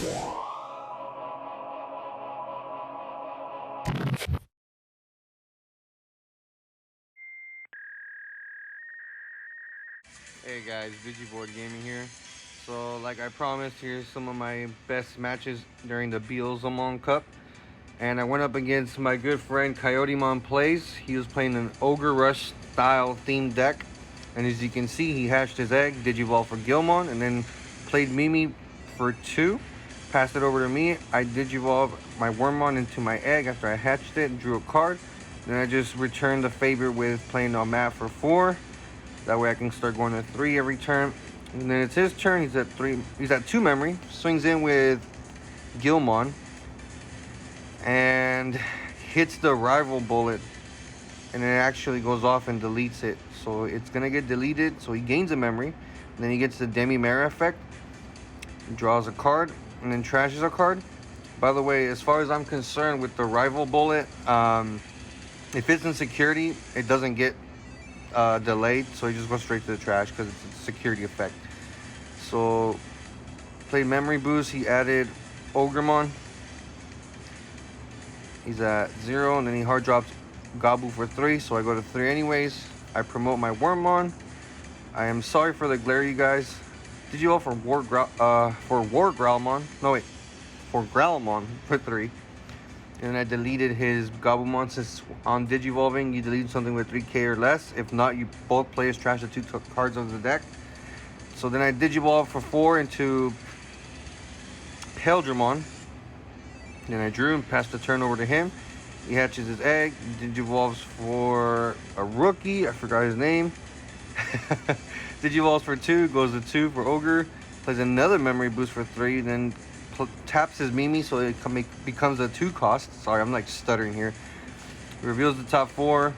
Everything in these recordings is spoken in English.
Hey guys, Digiboard Gaming here. So like I promised, here's some of my best matches during the Beelzemon Cup. And I went up against my good friend Coyotemon Plays. He was playing an Ogre Rush style themed deck. And as you can see, he hatched his egg, Digivolve for Gilmon, and then played Mimi for 2. Passed it over to me. I Digivolve my Wormmon into my egg after I hatched it and drew a card. Then I just returned the favor with playing on Matt for 4. That way I can start going to 3 every turn. And then it's his turn. He's at 3. He's at 2 memory. Swings in with Gilmon and hits the rival bullet, and it actually goes off and deletes it. So it's gonna get deleted. So he gains a memory. And then he gets the Demi-Mare effect. He draws a card and then trashes a card. By the way, as far as I'm concerned with the rival bullet, if it's in security, it doesn't get delayed, so he just goes straight to the trash because it's a security effect. So played memory boost. He added Ogremon. He's at 0, and then he hard drops Gabu for 3, so I go to 3 anyways. I promote my Wormmon. I am sorry for the glare, you guys. Did you all for War Growlmon? No wait, for Growlmon for 3. And I deleted his Gabumon. Since on Digivolving, you delete something with 3k or less. If not, you both players trash the 2 cards of the deck. So then I Digivolve for 4 into Beelzemon. Then I drew and passed the turn over to him. He hatches his egg, Digivolves for a rookie. I forgot his name. Digivolves for 2, goes to 2 for Ogre. Plays another memory boost for 3, then taps his Mimi, so it becomes a 2 cost. Sorry, I'm like stuttering here. Reveals the top 4.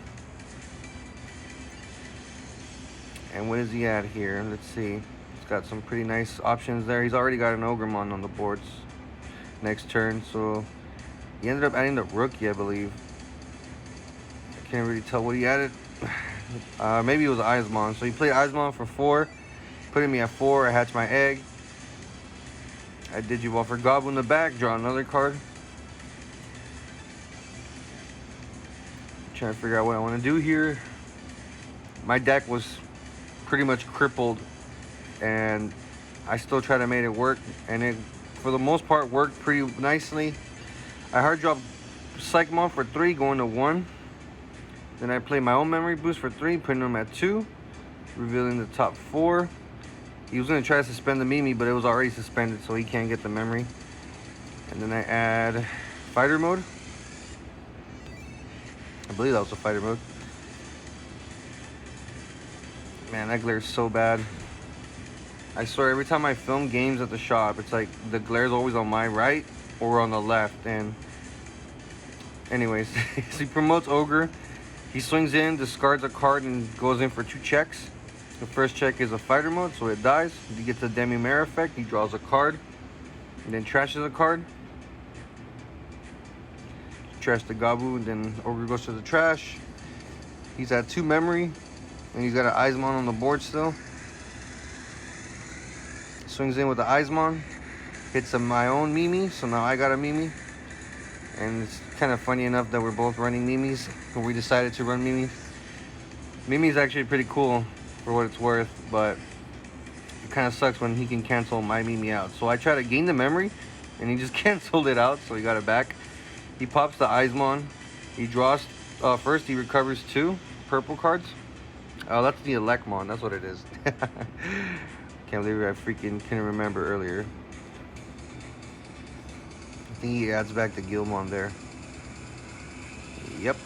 And what is he at here? Let's see. He's got some pretty nice options there. He's already got an Ogremon on the boards next turn, so he ended up adding the rookie, I believe. I can't really tell what he added. Maybe it was Eismon. So he played Eismon for 4, putting me at 4. I hatched my egg. I Digivolve for Goblin in the back, draw another card. Trying to figure out what I want to do here. My deck was pretty much crippled, and I still try to make it work, and it, for the most part, worked pretty nicely. I hard dropped Psychmon for 3, going to 1. Then I play my own memory boost for 3, putting him at 2, revealing the top 4. He was going to try to suspend the Mimi, but it was already suspended, so he can't get the memory. And then I add fighter mode. I believe that was a fighter mode. Man, that glare is so bad. I swear, every time I film games at the shop, it's like the glare is always on my right or on the left. And anyways, so he promotes Ogre. He swings in, discards a card, and goes in for 2 checks. The first check is a fighter mode, so it dies. He gets the Demi-Mare effect. He draws a card, and then trashes a card. Trash the Gabu, and then Ogre goes to the trash. He's at 2 memory, and he's got an Eismon on the board still. Swings in with the Eismon. Hits my own Mimi, so now I got a Mimi. And it's kind of funny enough that we're both running Mimis, but we decided to run Mimi. Mimi's actually pretty cool for what it's worth, but it kind of sucks when he can cancel my Mimi out. So I try to gain the memory, and he just canceled it out, so he got it back. He pops the Eismon. He draws, first he recovers 2 purple cards. Oh, that's the Elecmon, that's what it is. Can't believe I freaking couldn't remember earlier. I think he adds back the Gilmon there. Yep.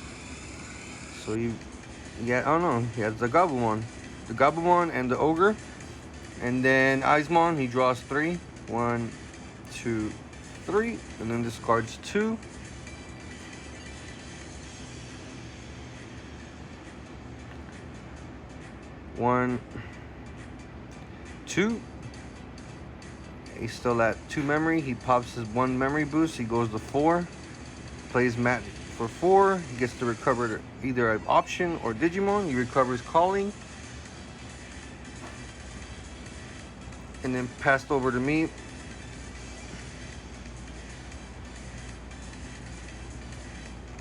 So he oh no, he has the Gabumon. The Gabumon and the Ogre. And then Eismon, he draws 3. 1, 2, 3. And then discards 2. One, 2. He's still at 2 memory. He pops his 1 memory boost. He goes to 4. Plays Matt for 4. He gets to recover either an option or Digimon. He recovers Calling. And then passed over to me.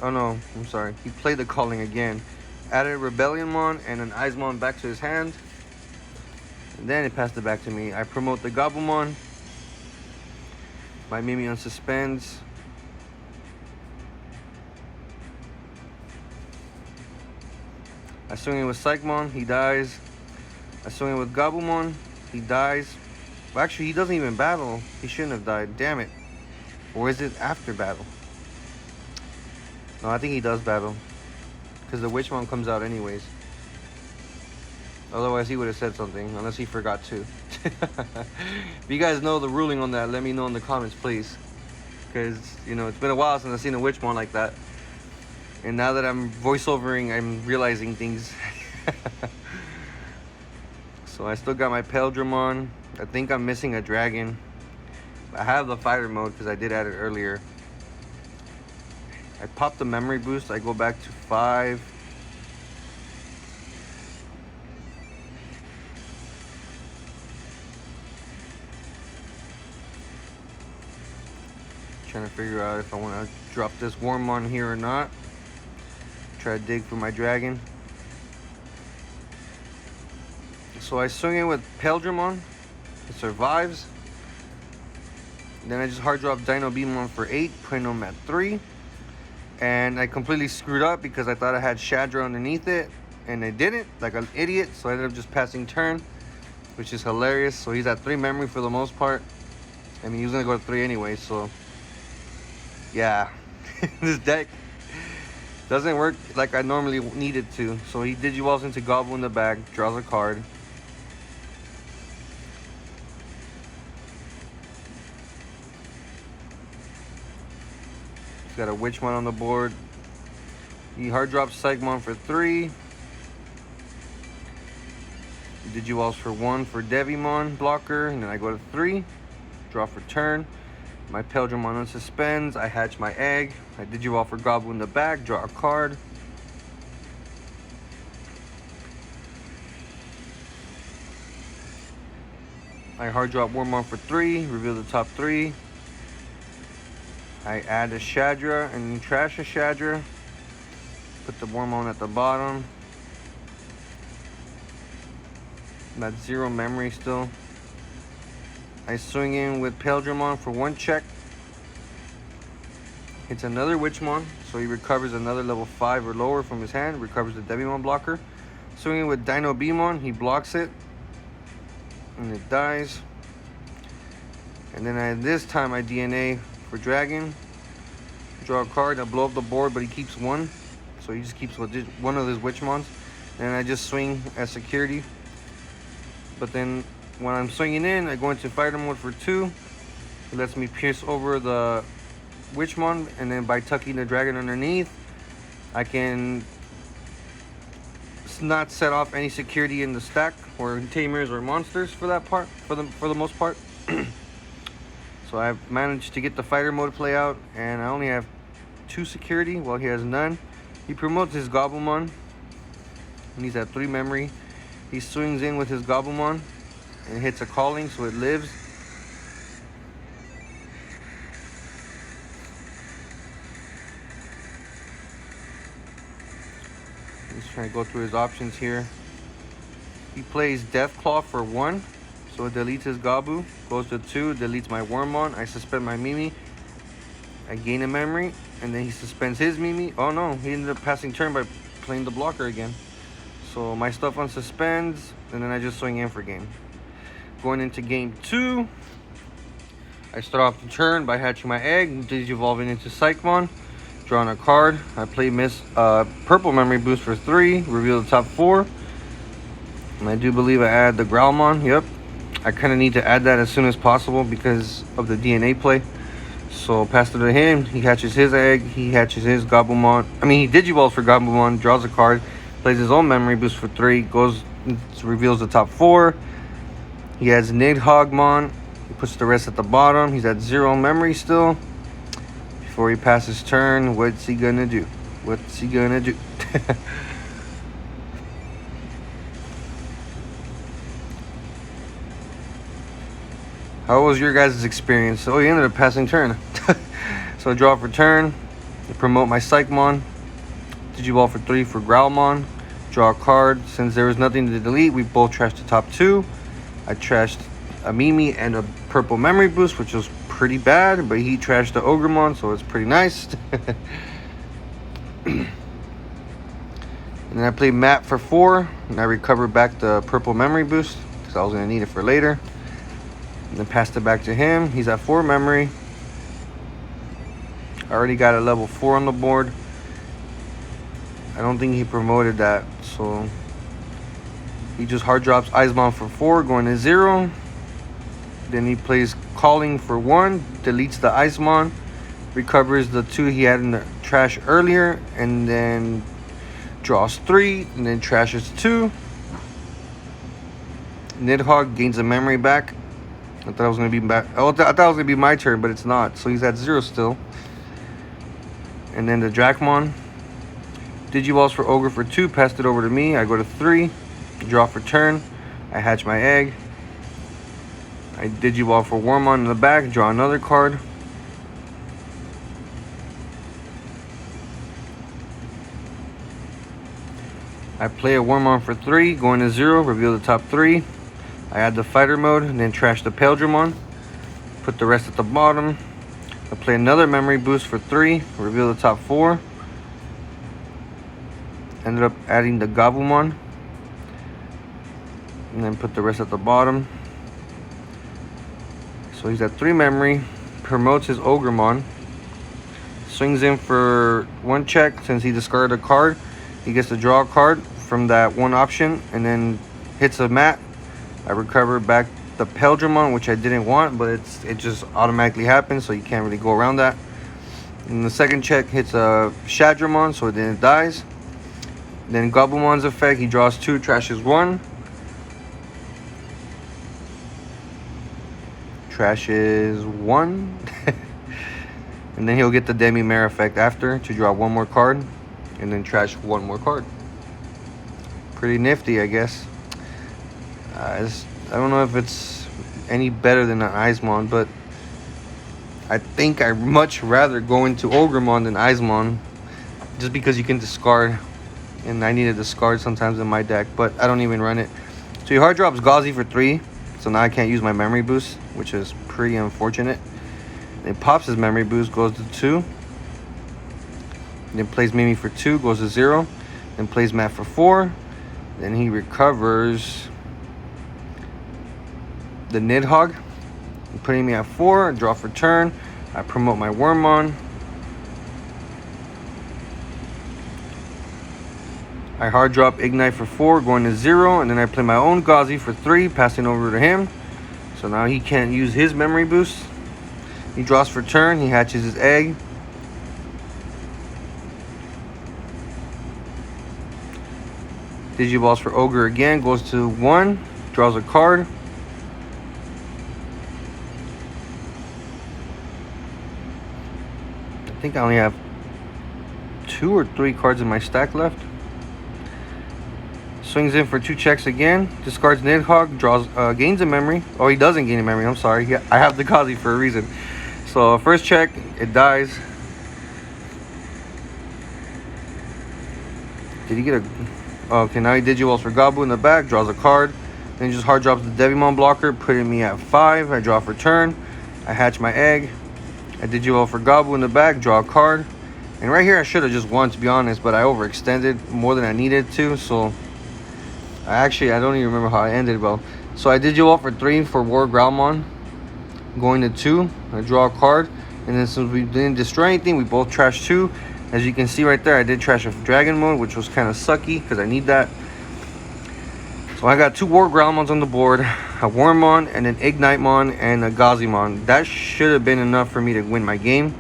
Oh no, I'm sorry. He played the calling again. Added Rebellionmon and an Icemon back to his hand. And then he passed it back to me. I promote the Gabumon. My Mimi unsuspends. I swing in with Psychmon, he dies. I swing in with Gabumon, he dies. Well, actually, he doesn't even battle. He shouldn't have died. Damn it. Or is it after battle? No, I think he does battle. Because the Witchmon comes out anyways. Otherwise, he would have said something. Unless he forgot to. If you guys know the ruling on that, let me know in the comments, please. Because, you know, it's been a while since I've seen a Witchmon like that. And now that I'm voiceovering, I'm realizing things. So I still got my Beelzemon. I think I'm missing a dragon. I have the fighter mode because I did add it earlier. I pop the memory boost. I go back to 5. Trying to figure out if I want to drop this Wormmon here or not. Try to dig for my dragon. So I swing in with Beelzemon. It survives. Then I just hard drop Dino Beamon for 8, putting him at 3. And I completely screwed up because I thought I had Shadra underneath it. And I didn't, like an idiot. So I ended up just passing turn, which is hilarious. So he's at 3 memory for the most part. I mean, he was going to go to 3 anyway, so. Yeah. This deck doesn't work like I normally need it to. So he Digivolves into Gobble in the back, draws a card. He's got a Witchmon on the board. He hard drops Psychmon for 3. Digivolves for 1 for Devimon blocker, and then I go to 3. Draw for turn. My Beelzemon unsuspends. I hatch my egg. I Digivolve for Gobble in the back. Draw a card. I hard drop Wormmon for 3. Reveal the top 3. I add a Shadra and trash a Shadra. Put the Wormmon at the bottom. That's 0 memory still. I swing in with Beelzemon for 1 check. Hits another Witchmon, so he recovers another level 5 or lower from his hand. Recovers the Devimon blocker. Swinging with Dino Beamon, he blocks it. And it dies. And then this time I DNA for Dragon. Draw a card, I blow up the board, but he keeps 1. So he just keeps one of his Witchmons. And I just swing as security. But then when I'm swinging in, I go into fighter mode for 2. It lets me pierce over the Witchmon, and then by tucking the dragon underneath, I can not set off any security in the stack or tamers or monsters for that part, for the most part. So I've managed to get the fighter mode play out, and I only have 2 security while he has none. He promotes his Gabumon, and he's at 3 memory. He swings in with his Gabumon and hits a calling, so it lives. He's trying to go through his options here. He plays Deathclaw for 1, so it deletes his Gabu. Goes to 2, deletes my Wormmon. I suspend my Mimi. I gain a memory, and then he suspends his Mimi. Oh no, he ended up passing turn by playing the blocker again. So my stuff unsuspends, and then I just swing in for game. Going into game 2, I start off the turn by hatching my egg, Digivolving into Psychmon, drawing a card. I play Purple Memory Boost for 3, reveal the top 4. And I do believe I add the Growlmon, yep. I kind of need to add that as soon as possible because of the DNA play. So pass it to him, he hatches his egg, he hatches his Gabumon. He Digivolves for Gabumon, draws a card, plays his own Memory Boost for 3, reveals the top 4. He has Nidhoggmon. He puts the rest at the bottom. He's at 0 memory still. Before he passes turn, what's he gonna do? What's he gonna do? How was your guys' experience? Oh, he ended up passing turn. So draw for turn. To promote my Psychmon, Digiball for 3 for Growlmon. Draw a card. Since there was nothing to delete, we both trashed the top 2. I trashed a Mimi and a purple memory boost, which was pretty bad, but he trashed the Ogremon, so it's pretty nice. And then I played Matt for 4, and I recovered back the purple memory boost because I was going to need it for later. And then passed it back to him. He's at 4 memory. I already got a level 4 on the board. I don't think he promoted that, so he just hard drops Icemon for 4, going to 0. Then he plays Calling for 1, deletes the Icemon, recovers the 2 he had in the trash earlier, and then draws 3, and then trashes 2. Nidhogg gains a memory back. I thought it was gonna be back. Oh, I thought it was gonna be my turn, but it's not. So he's at 0 still. And then the Drakmon. Digiballs for Ogre for 2, passed it over to me. I go to 3, draw for turn. I hatch my egg. I Digiball for Wormmon in the back, draw another card. I play a Wormmon for 3, going to 0, reveal the top 3. I add the fighter mode and then trash the Beelzemon. Put the rest at the bottom. I play another memory boost for 3, reveal the top 4. Ended up adding the Gabumon. And then put the rest at the bottom. So he's at 3 memory. Promotes his Ogremon. Swings in for 1 check. Since he discarded a card, he gets to draw a card from that 1 option. And then hits a mat. I recover back the Beelzemon, which I didn't want, but it just automatically happens, so you can't really go around that. And the second check hits a Shadramon, so then it dies. Then Gabumon's effect, he draws 2, trashes 1. Trashes 1. And then he'll get the Demi-Mare effect after to draw 1 more card. And then trash 1 more card. Pretty nifty, I guess. I don't know if it's any better than an Icemon, but I think I'd much rather go into Ogremon than Icemon, just because you can discard, and I need to discard sometimes in my deck, but I don't even run it. So he hard drops Gauzy for 3, so now I can't use my memory boost, which is pretty unfortunate. Then pops his memory boost, goes to 2. Then plays Mimi for 2, goes to 0. Then plays Matt for 4. Then he recovers the Nidhogg, putting me at 4. Draw for turn. I promote my Wormmon. I hard drop Ignite for 4, going to 0, and then I play my own Gauzy for 3, passing over to him. So now he can't use his memory boost. He draws for turn. He hatches his egg. Digiballs for Ogre again, goes to 1, draws a card. I think I only have 2 or 3 cards in my stack left. Swings in for 2 checks again. Discards Nidhogg, draws, gains a memory. Oh, he doesn't gain a memory. I'm sorry. I have the Gauzy for a reason. So first check, it dies. Did he get a? Okay, now he Digivolves for Gabu in the back, draws a card. Then he just hard drops the Devimon blocker, putting me at 5. I draw for turn. I hatch my egg. I Digivolve for Gabu in the back, draw a card. And right here I should have just won, to be honest, but I overextended more than I needed to, so I don't even remember how I ended, well. So I Digivolve for 3 for War Growlmon, going to 2. I draw a card, and then since we didn't destroy anything, we both trashed 2. As you can see right there, I did trash a Dragon mode, which was kind of sucky because I need that. So I got 2 War Growlmons on the board, a Wormmon and an Ignitemon and a Gazimon. That should have been enough for me to win my game,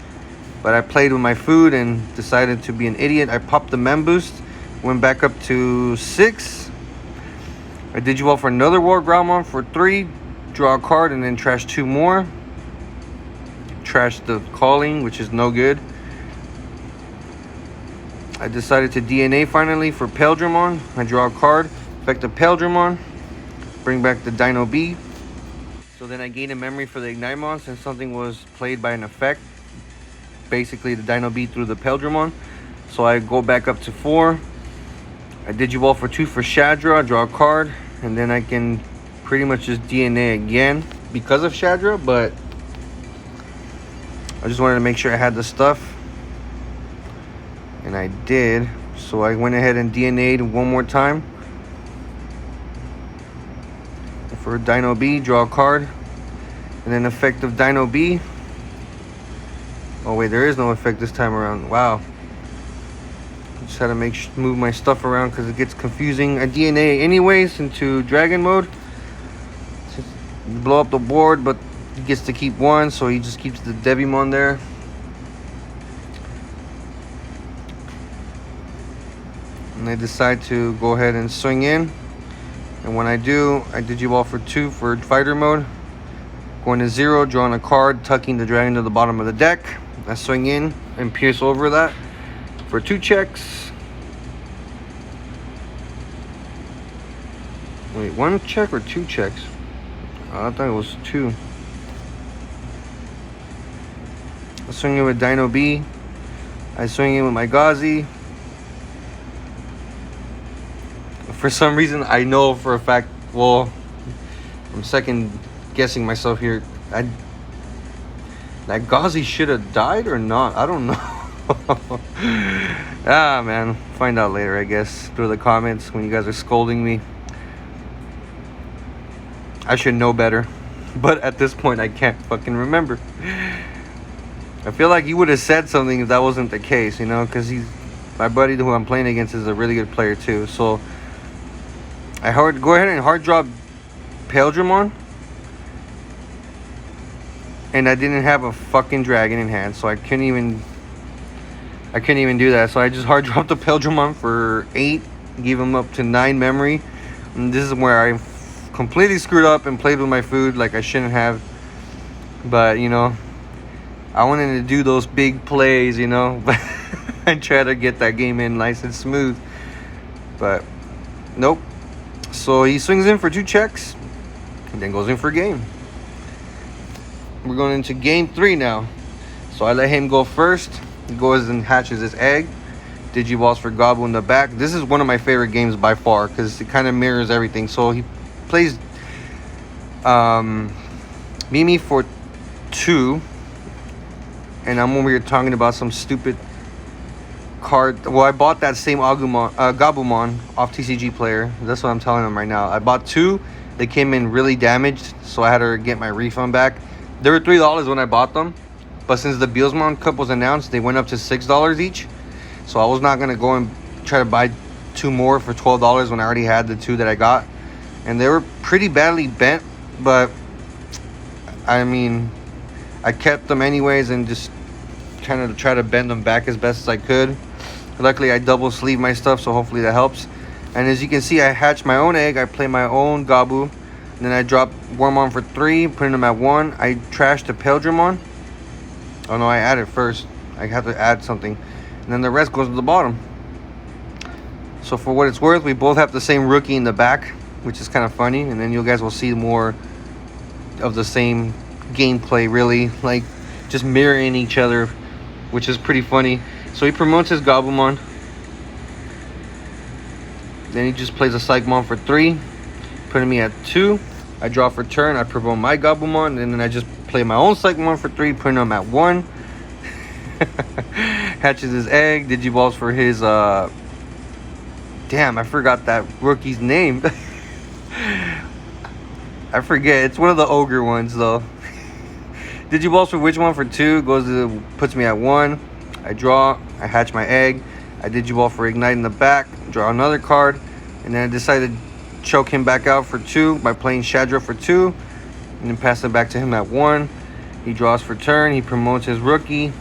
but I played with my food and decided to be an idiot. I popped the Mem Boost, went back up to 6. I Digivolve for another War Growlmon for 3, draw a card, and then trash 2 more. Trash the Calling, which is no good. I decided to DNA finally for Beelzemon. I draw a card, effect the Beelzemon, bring back the Dino B. So then I gain a memory for the Ignitemon since something was played by an effect. basically the Dino B through the Beelzemon. So I go back up to 4. I Digivolve for 2 for Shadra, draw a card, and then I can pretty much just DNA again because of Shadra, but I just wanted to make sure I had the stuff, and I did. So I went ahead and DNA'd one more time. For Dino B, draw a card, and then effective Dino B. Oh wait, there is no effect this time around. Wow. Just had to move my stuff around because it gets confusing. I DNA anyways into Dragon mode. Just blow up the board, but he gets to keep 1, so he just keeps the Digimon there. And I decide to go ahead and swing in. And when I do, I Digivolve for 2 for fighter mode. Going to 0, drawing a card, tucking the dragon to the bottom of the deck. I swing in and pierce over that for 2 checks. Wait, 1 check or 2 checks? Oh, I thought it was 2. I swing in with Dino B. I swing in with my Gazi. For some reason, I know for a fact, well, I'm second guessing myself here. That Gazi should have died or not. I don't know. Ah, man. Find out later, I guess, through the comments when you guys are scolding me. I should know better. But at this point, I can't fucking remember. I feel like he would have said something if that wasn't the case, you know, because my buddy who I'm playing against is a really good player too. So I go ahead and hard drop Beelzemon, and I didn't have a fucking dragon in hand, so I couldn't even do that. So I just hard dropped the Beelzemon for 8, gave him up to 9 memory, and this is where I completely screwed up and played with my food like I shouldn't have. But you know, I wanted to do those big plays, you know, and try to get that game in nice and smooth. But nope. So he swings in for 2 checks and then goes in for game. We're going into game 3 now. So I let him go first. He goes and hatches his egg. Digivolves for Gobble in the back. This is one of my favorite games by far because it kind of mirrors everything. So he plays Mimi for 2. And I'm over here talking about some stupid card. Well, I bought that same Gabumon off TCG player. That's what I'm telling them right now. I bought 2. They came in really damaged, so I had to get my refund back. They were $3 when I bought them, but since the Beelzemon Cup was announced, they went up to $6 each. So I was not gonna go and try to buy 2 more for $12 when I already had the 2 that I got, and they were pretty badly bent. But I mean, I kept them anyways and just kind of try to bend them back as best as I could. Luckily, I double sleeve my stuff, so hopefully that helps. And as you can see, I hatched my own egg. I play my own Gabu. And then I dropped Wormon for 3, putting them at 1. I trashed the Beelzemon. Oh no, I added first. I have to add something. And then the rest goes to the bottom. So for what it's worth, we both have the same rookie in the back, which is kind of funny. And then you guys will see more of the same gameplay, really. Like, just mirroring each other, which is pretty funny. So he promotes his Gabumon. Then he just plays a Psychmon for 3, putting me at 2. I draw for turn. I promote my Gabumon, and then I just play my own Psychmon for 3, putting him at 1. Hatches his egg. Digivolves for his damn, I forgot that rookie's name. I forget. It's one of the Ogre ones though. Digivolves for which one for 2, puts me at 1. I draw. I hatch my egg. I Digivolve for Ignite in the back. Draw another card, and then I decided to choke him back out for 2 by playing Shadra for 2, and then pass it back to him at 1. He draws for turn. He promotes his rookie.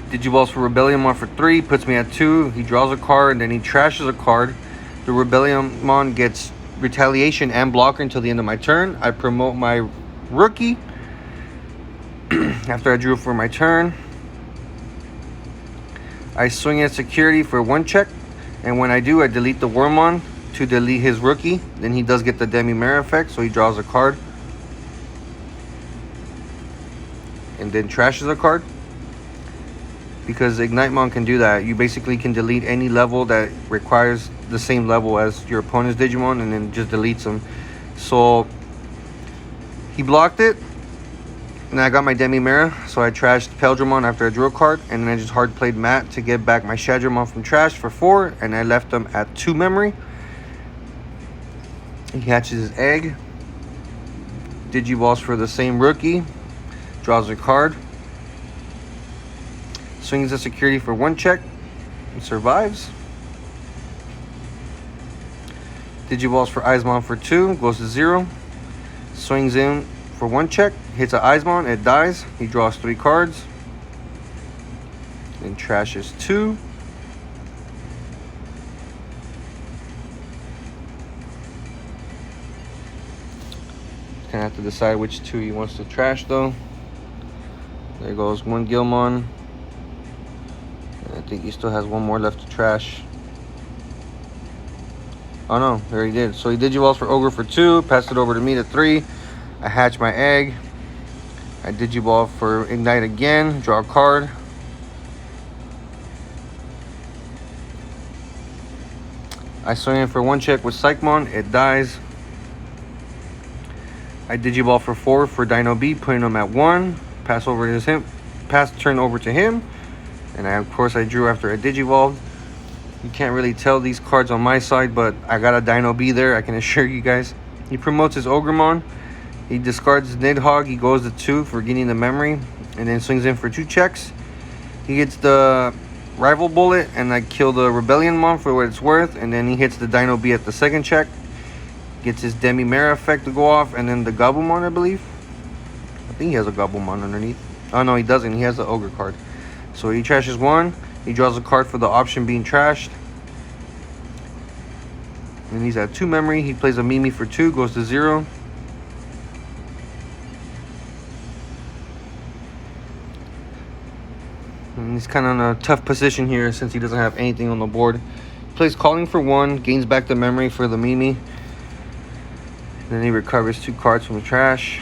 Digivolves for Rebellion for 3, puts me at 2. He draws a card, and then he trashes a card. The Rebellion gets retaliation and blocker until the end of my turn. I promote my rookie after I drew for my turn. I swing at security for 1 check, and when I do, I delete the Wormon to delete his rookie. Then he does get the Demi-Mare effect, so he draws a card and then trashes a card. because Ignitemon can do that. You basically can delete any level that requires the same level as your opponent's Digimon, and then just deletes them. So he blocked it, and I got my Demi-Mirror, so I trashed Beelzemon after I drew a card, and then I just hard played Matt to get back my Shadowmon from trash for 4, and I left them at 2 memory. He hatches his egg, Digivolves for the same rookie, draws a card, swings a security for 1 check, and survives. Digivolves for Eismon for 2, goes to 0, swings in for 1 check, hits a Eismon, it dies, he draws 3 cards, then trashes 2. Gonna have to decide which 2 he wants to trash though. There goes 1 Gilmon. I think he still has 1 more left to trash. Oh no, there he did. So he Digivolves for Ogre for 2, passed it over to me to 3. I hatch my egg. I Digivolve for Ignite again, draw a card. I swing in for 1 check with Psychmon, it dies. I Digivolve for 4 for Dino B, putting him at 1. Pass turn over to him. And of course I drew after I Digivolved. You can't really tell these cards on my side, but I got a Dino B there, I can assure you guys. He promotes his Ogremon. He discards Nidhogg, he goes to 2 for getting the memory, and then swings in for 2 checks. He gets the Rival Bullet, and I kill the Rebellionmon for what it's worth, and then he hits the Dino B at the 2nd check. Gets his Demi-Mirror effect to go off, and then the Gabumon, I believe. I think he has a Gabumon underneath. Oh no, he doesn't, he has the Ogre card. So he trashes 1, he draws a card for the option being trashed. And he's at 2 memory, he plays a Mimi for 2, goes to 0. And he's kind of in a tough position here since he doesn't have anything on the board. He plays Calling for 1, gains back the memory for the Mimi. Then he recovers 2 cards from the trash.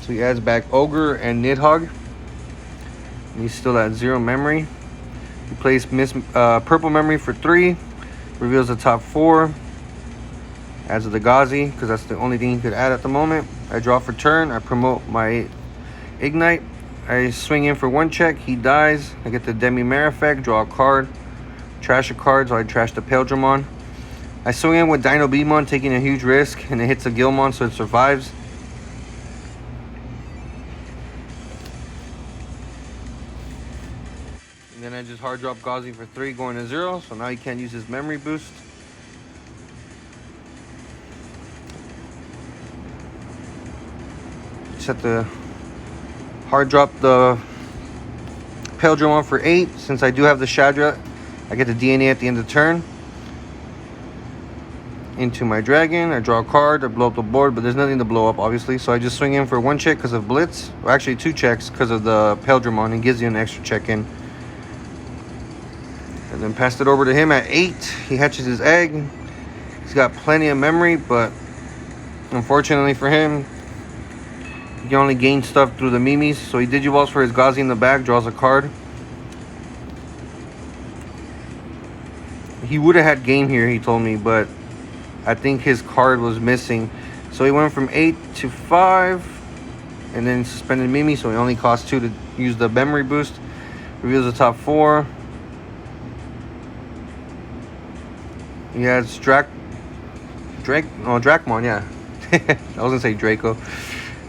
So he adds back Ogre and Nidhogg. And he's still at 0 memory. He plays Purple Memory for 3. Reveals the top 4. Adds the Gazi, because that's the only thing he could add at the moment. I draw for turn. I promote my Ignite. I swing in for 1 check. He dies. I get the Demi-Mirror effect. Draw a card. Trash a card, so I trash the Beelzemon. I swing in with Dino Beemon, taking a huge risk, and it hits a Gilmon, so it survives. And then I just hard drop Gazi for 3, going to 0, so now he can't use his memory boost. Just have to hard drop the Beelzemon for 8. Since I do have the Shadra, I get the DNA at the end of the turn. Into my dragon, I draw a card, I blow up the board, but there's nothing to blow up obviously, so I just swing in for 1 check because of Blitz, or actually 2 checks because of the Beelzemon, and gives you an extra check in. And then passed it over to him at 8. He hatches his egg. He's got plenty of memory, but unfortunately for him, he can only gain stuff through the Mimis. So he Digivolves for his Gazi in the back, draws a card. He would have had game here, he told me, but I think his card was missing. So he went from 8 to 5, and then suspended Mimi, so he only cost 2 to use the memory boost. Reveals the top 4. He has Drakmon, yeah. I was gonna say Draco.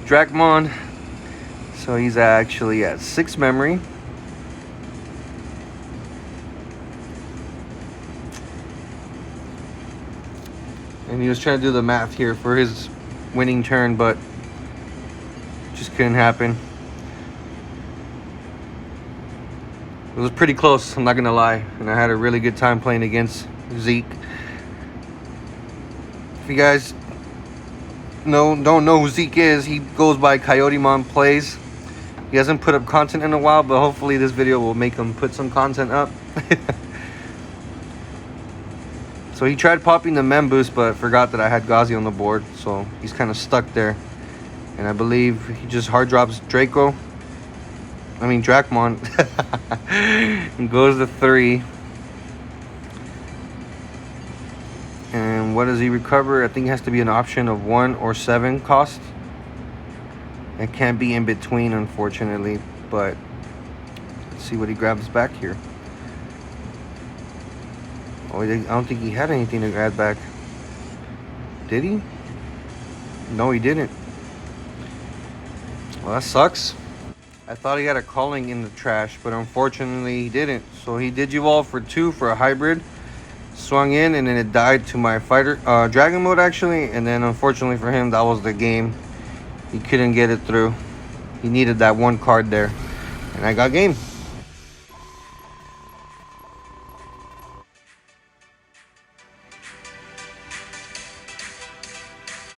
Drakmon. So he's actually at 6 memory. And he was trying to do the math here for his winning turn, but just couldn't happen. It was pretty close, I'm not gonna lie. And I had a really good time playing against Zeeke. If you guys don't know who Zeeke is, he goes by Coyotemon Plays. He hasn't put up content in a while, but hopefully this video will make him put some content up. So he tried popping the Mem Boost, but forgot that I had Ghazi on the board. So he's kind of stuck there. And I believe he just hard drops Drakemon. And goes to 3. And what does he recover? I think it has to be an option of 1 or 7 cost. It can't be in between, unfortunately. But let's see what he grabs back here. Oh, I don't think he had anything to add back. Did he? No, he didn't. Well, that sucks. I thought he had a calling in the trash, but unfortunately he didn't. So he Digivolved for 2 for a hybrid. Swung in, and then it died to my fighter, Dragon Mode actually. And then unfortunately for him, that was the game. He couldn't get it through. He needed that 1 card there. And I got game.